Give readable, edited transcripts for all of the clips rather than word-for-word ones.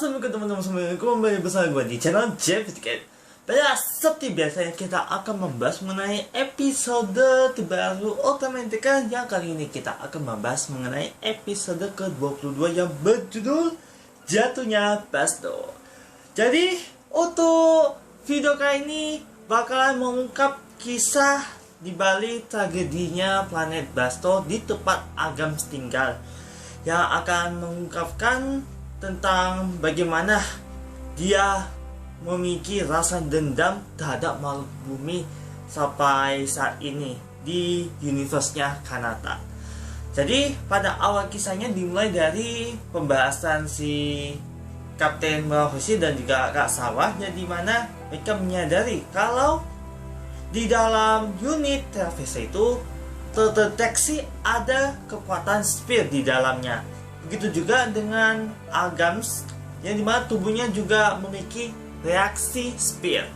Assalamualaikum teman-teman semuanya, kembali bersama gue di channel Jeff Ticket. Pada seperti biasanya kita akan membahas mengenai episode terbaru Ultimatica. Yang kali ini kita akan membahas mengenai episode ke-22 yang berjudul Jatuhnya Basto. Jadi untuk video kali ini bakalan mengungkap kisah di balik tragedinya planet Basto di tempat Agams tinggal, yang akan mengungkapkan tentang bagaimana dia memiliki rasa dendam terhadap makhluk bumi sampai saat ini di universe-nya Kanata. Jadi pada awal kisahnya dimulai dari pembahasan si Kapten Murahoshi dan juga Kak Sawah, yang dimana mereka menyadari kalau di dalam unit Tervesa itu terdeteksi ada kekuatan spear di dalamnya. Begitu juga dengan Agams, yang dimana tubuhnya juga memiliki reaksi spear.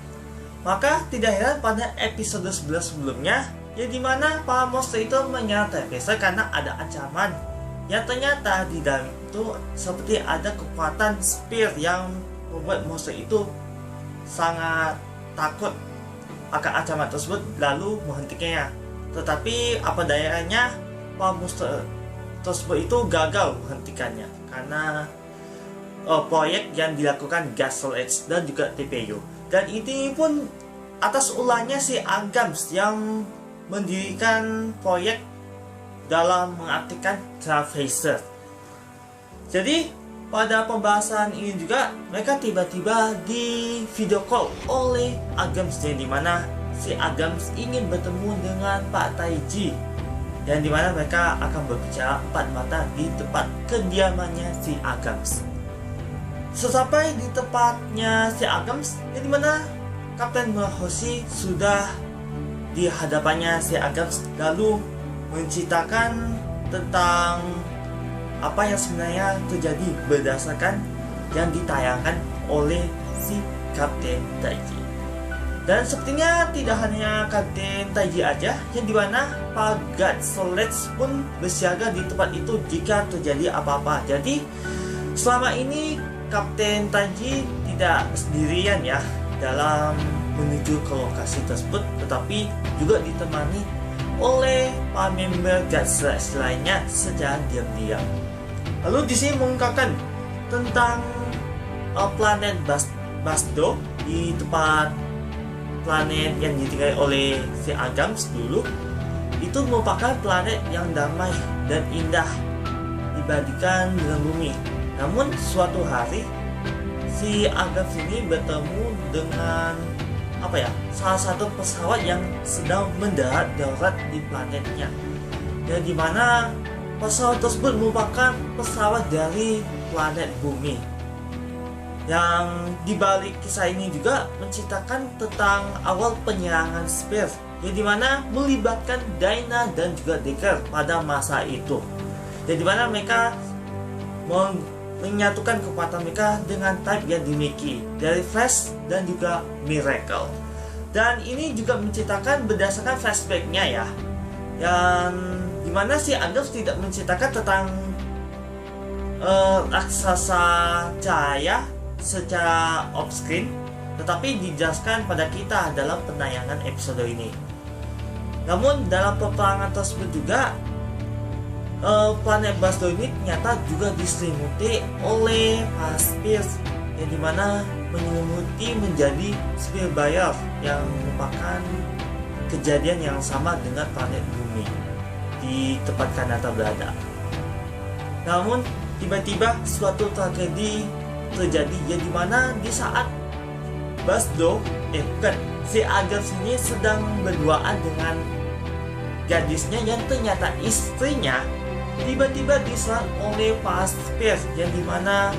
Maka tidak heran pada episode 11 sebelumnya, yang dimana para monster itu menyerang Tervesa karena ada ancaman, yang ternyata di dalam itu seperti ada kekuatan spear yang membuat monster itu sangat takut akan ancaman tersebut, lalu menghentikannya. Tetapi apa dayanya, para monster tersebut itu gagal menghentikannya karena proyek yang dilakukan Gasol Edge dan juga TPU. Dan ini pun atas ulahnya si Agams yang mendirikan proyek dalam mengaktifkan Trailblazer. Jadi pada pembahasan ini juga mereka tiba-tiba di video call oleh Agams, yang dimana si Agams ingin bertemu dengan Pak Taiji, yang dimana mereka akan berbicara empat mata di tempat kediamannya si Agams. Sesampai di tempatnya si Agams, yang dimana Kapten Murahoshi sudah di hadapannya si Agams, lalu menceritakan tentang apa yang sebenarnya terjadi berdasarkan yang ditayangkan oleh si Kapten Taiji. Dan sepertinya tidak hanya Kapten Taiji aja, yang dimana Pak Gasol Edge pun bersiaga di tempat itu jika terjadi apa-apa. Jadi selama ini Kapten Taiji tidak sendirian ya dalam menuju ke lokasi tersebut, tetapi juga ditemani oleh para member Gasol Edge lainnya secara diam-diam. Lalu di sini mengungkapkan tentang planet Basto di tempat planet yang ditinggali oleh si Agams dulu. Itu merupakan planet yang damai dan indah dibandingkan dengan bumi. Namun suatu hari si Agams ini bertemu dengan salah satu pesawat yang sedang mendarat darurat di planetnya, dan dimana pesawat tersebut merupakan pesawat dari planet bumi. Yang dibalik kisah ini juga menceritakan tentang awal penyerangan Spear, yang dimana melibatkan Dyna dan juga Decker pada masa itu, yang dimana mereka menyatukan kekuatan mereka dengan type yang dimiliki dari Flash dan juga Miracle. Dan ini juga menceritakan berdasarkan flashbacknya ya, yang dimana si Agams tidak menceritakan tentang raksasa cahaya secara off-screen, tetapi dijelaskan pada kita dalam penayangan episode ini. Namun dalam peperangan tersebut juga planet Basto ini ternyata juga diselimuti oleh para spear, yang dimana menyelimuti menjadi spear buyer, yang merupakan kejadian yang sama dengan planet bumi di tempat Kanata berada. Namun tiba-tiba suatu tragedi terjadi, yang dimana di saat si Agams ini sedang berduaan dengan gadisnya yang ternyata istrinya tiba-tiba diserang oleh para spear, yang dimana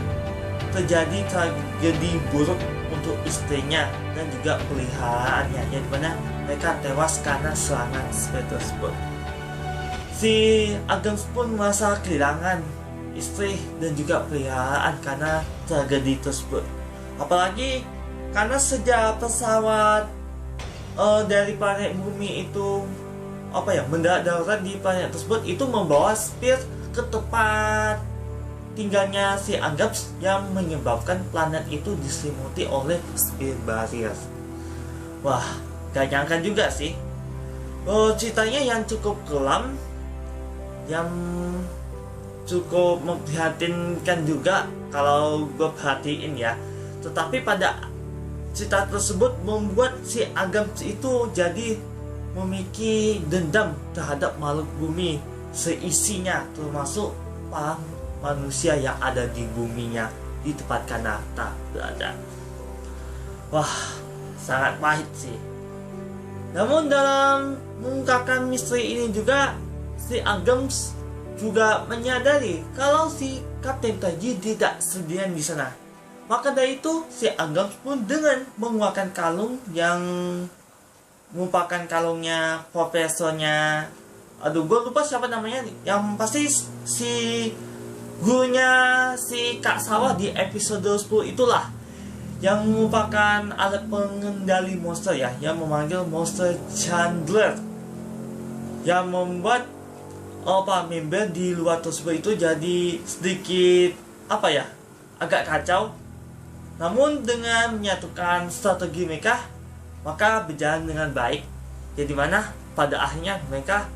terjadi tragedi buruk untuk istrinya dan juga peliharaannya, yang dimana mereka tewas karena serangan spear tersebut. Si Agams pun merasa kehilangan istri dan juga peliharaan karena tragedi tersebut. Apalagi karena sejak pesawat dari planet bumi itu mendarat darurat di planet tersebut, itu membawa spear ke tempat tinggalnya si Agams yang menyebabkan planet itu diselimuti oleh speed barrier. Wah, gak nyangka juga sih. Ceritanya yang cukup kelam, yang cukup memprihatinkan juga kalau gue perhatiin ya. Tetapi pada cerita tersebut membuat si Agams itu jadi memiliki dendam terhadap makhluk bumi seisinya, termasuk para manusia yang ada di buminya, di tempat Kanata berada. Wah, sangat pahit sih. Namun dalam mengungkapkan misteri ini juga, si Agams juga menyadari kalau si Kapten Taiji tidak sendirian di sana. Maka dari itu, si Agams pun dengan mengeluarkan kalung yang merupakan kalungnya profesornya, aduh gue lupa siapa namanya, yang pasti si gurunya si Kak Sawah di episode 10 itulah, yang merupakan alat pengendali monster ya, yang memanggil monster Chandler, yang membuat member di luar tersebut itu jadi sedikit agak kacau. Namun dengan menyatukan strategi mereka, maka berjalan dengan baik. Jadi mana pada akhirnya mereka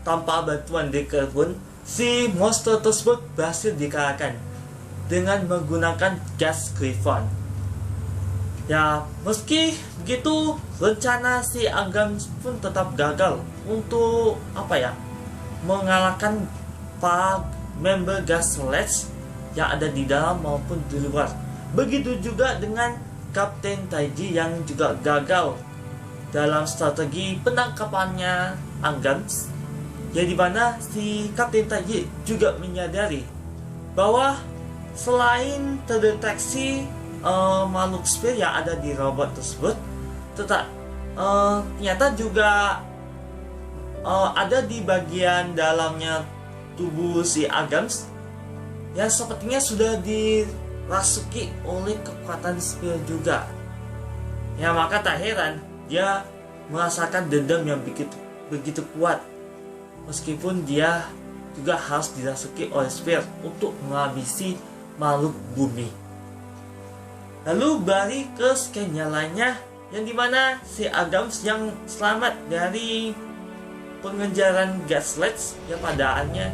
tanpa bantuan Decker pun, si monster tersebut berhasil dikalahkan dengan menggunakan gas Griffon. Ya, meski begitu, rencana si Agams pun tetap gagal untuk mengalahkan para member gas Sledge yang ada di dalam maupun di luar. Begitu juga dengan Kapten Taiji yang juga gagal dalam strategi penangkapannya Agams. Jadi mana si Kapten Taiji juga menyadari bahwa selain terdeteksi makhluk spear yang ada di robot tersebut, ternyata juga ada di bagian dalamnya tubuh si Agams yang sepertinya sudah dirasuki oleh kekuatan spear juga. Ya, maka tak heran dia merasakan dendam yang begitu kuat, meskipun dia juga harus dirasuki oleh spear untuk menghabisi makhluk bumi. Lalu balik ke scan yang lainnya, yang dimana si Agams yang selamat dari pengejaran gas Sledge, yang pada akhirnya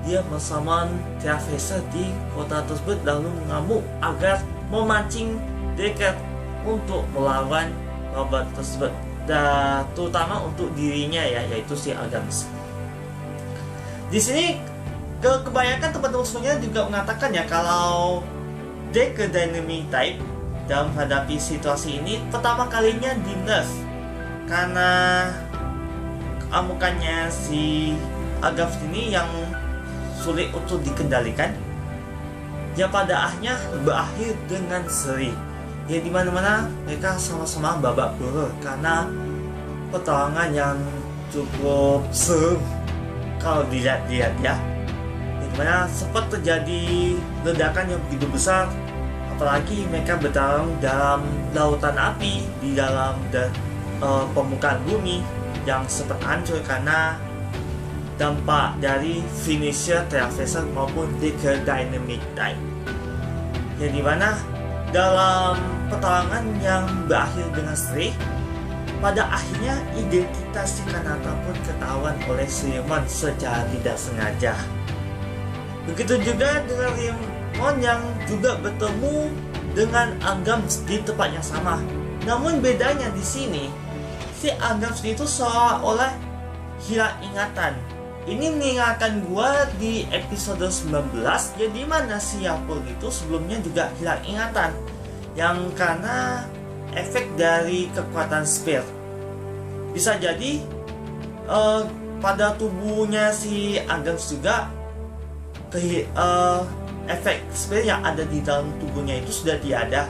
dia bersamaan Traveser di kota tersebut lalu mengamuk agar memancing Decker untuk melawan robot tersebut, dan terutama untuk dirinya ya, yaitu si Agams. Di sini kebanyakan teman-teman semuanya juga mengatakan ya kalau Decker Dynamic Type dalam menghadapi situasi ini pertama kalinya di nerf karena keamukannya si Agams ini yang sulit untuk dikendalikan, ya pada akhirnya berakhir dengan seri. Ya di mana-mana mereka sama-sama babak belur karena pertarungan yang cukup seru kalau dilihat-lihat ya. Di mana sempat terjadi ledakan yang begitu besar, apalagi mereka bertarung dalam lautan api di dalam permukaan bumi yang sempat hancur karena dampak dari finisher Traveser maupun Decker Dynamic Type. Yang dimana dalam pertarungan yang berakhir dengan seri, pada akhirnya identitas si Kanata pun ketahuan oleh Rimon secara tidak sengaja. Begitu juga dengan Rimon yang juga bertemu dengan Agams di tempat yang sama. Namun bedanya di sini, si Agams itu seolah-olah hilang ingatan. Ini mengingatkan gua di episode 19, ya dimana si Yapol itu sebelumnya juga hilang ingatan, yang karena efek dari kekuatan spear. Bisa jadi pada tubuhnya si Agams juga efek spear yang ada di dalam tubuhnya itu sudah tiada,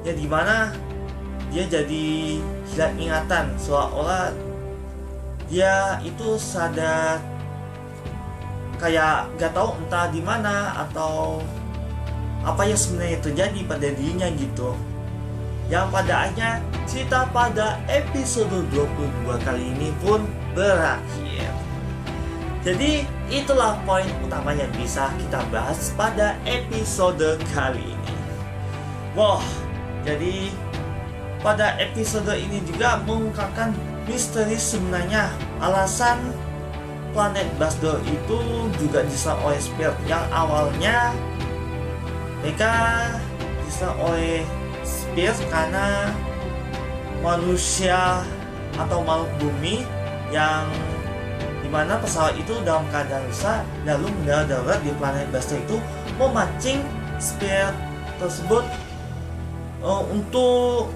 ya dimana dia jadi hilang ingatan, seolah-olah dia itu sadar kayak gak tahu entah di mana atau apa yang sebenarnya terjadi pada dirinya gitu. Yang pada akhirnya cerita pada episode 22 kali ini pun berakhir. Jadi itulah poin utama yang bisa kita bahas pada episode kali ini. Wah, jadi pada episode ini juga mengungkapkan misteri sebenarnya alasan planet Basdo itu juga diserang oleh spirit yang awalnya mereka diserang oleh spirit karena manusia atau makhluk bumi yang dimana pesawat itu dalam keadaan rusak lalu mendarat darurat di planet Basdo itu memancing spirit tersebut untuk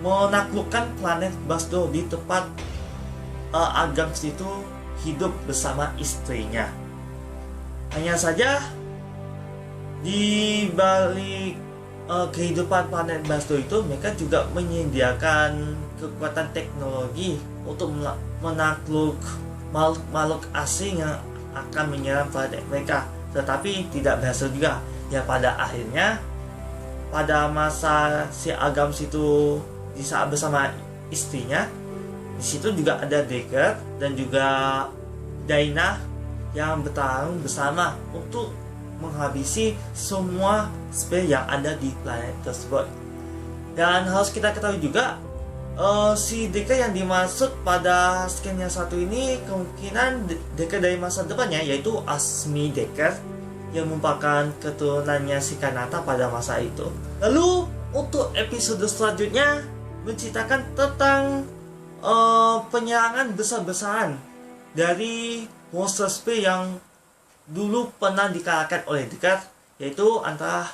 menaklukkan planet Basdo di tempat Agams itu hidup bersama istrinya. Hanya saja di balik kehidupan planet Basdo itu mereka juga menyediakan kekuatan teknologi untuk menakluk makhluk asing yang akan menyerang planet mereka, tetapi tidak berhasil juga. Ya pada akhirnya pada masa si Agams itu di saat bersama istrinya, di situ juga ada Deckard dan juga Daina yang bertarung bersama untuk menghabisi semua spirit yang ada di planet tersebut. Dan harus kita ketahui juga si Deckard yang dimaksud pada scan yang satu ini kemungkinan Deckard dari masa depannya, yaitu Asmi Deckard yang merupakan keturunannya si Kanata pada masa itu. Lalu untuk episode selanjutnya menceritakan tentang penyerangan besar-besaran dari monster spirit yang dulu pernah dikalahkan oleh Deckard, yaitu antara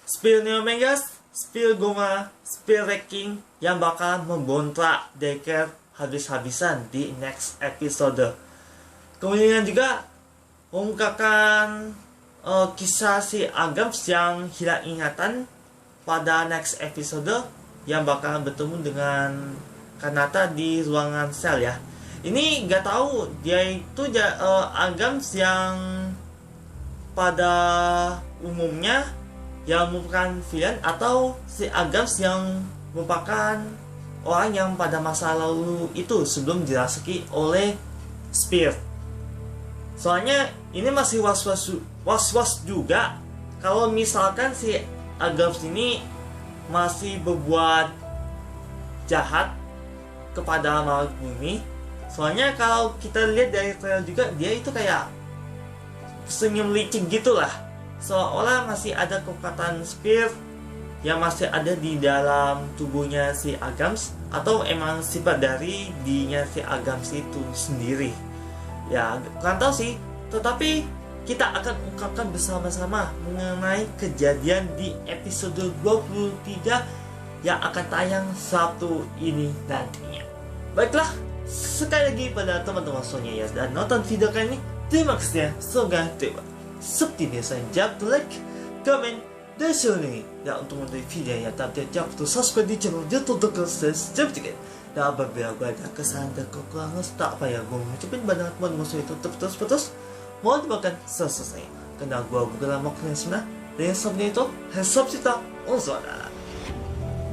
Spirit Neomegas, Spirit Goma, Spirit Wrecking yang bakal membontak Deckard habis-habisan di next episode. Kemudian juga mengungkapkan kisah si Agams yang hilang ingatan pada next episode yang bakal bertemu dengan Kanata di ruangan sel ya. Ini nggak tahu dia itu Agams yang pada umumnya yang merupakan villain atau si Agams yang merupakan orang yang pada masa lalu itu sebelum dirasuki oleh Spirit. Soalnya ini masih was-was juga kalau misalkan si Agams ini masih berbuat jahat kepada makhluk bumi. Soalnya kalau kita lihat dari trailer juga dia itu kayak senyum licik gitulah, seolah masih ada kekuatan spirit yang masih ada di dalam tubuhnya si Agams, atau emang sifat dari dirinya si Agams itu sendiri. Ya kurang tahu sih, tetapi kita akan ungkapkan bersama-sama mengenai kejadian di episode 23 yang akan tayang Sabtu ini nantinya. Baiklah, sekali lagi pada teman-teman semuanya ya, dan nonton video kali ini, terima kasih ya. Semoga terima. Seperti biasa, jangan lupa like, komen, dan share ini. Dan untuk menonton video yang jangan lupa subscribe di channel YouTube Dokter. Dan apabila gue ada kesalahan dan kekurangan, tak payah gue mengucapin pada teman-teman semua itu terputus-putus. Mohon dimakan selesai. Karena gue bukanlah makhluk yang sebenar, dan yang sebenarnya itu hesab kita unsurana.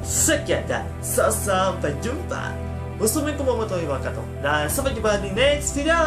Sekian dan sampai jumpa. Wassalamualaikum warahmatullahi wabarakatuh. Dan sampai jumpa di next video.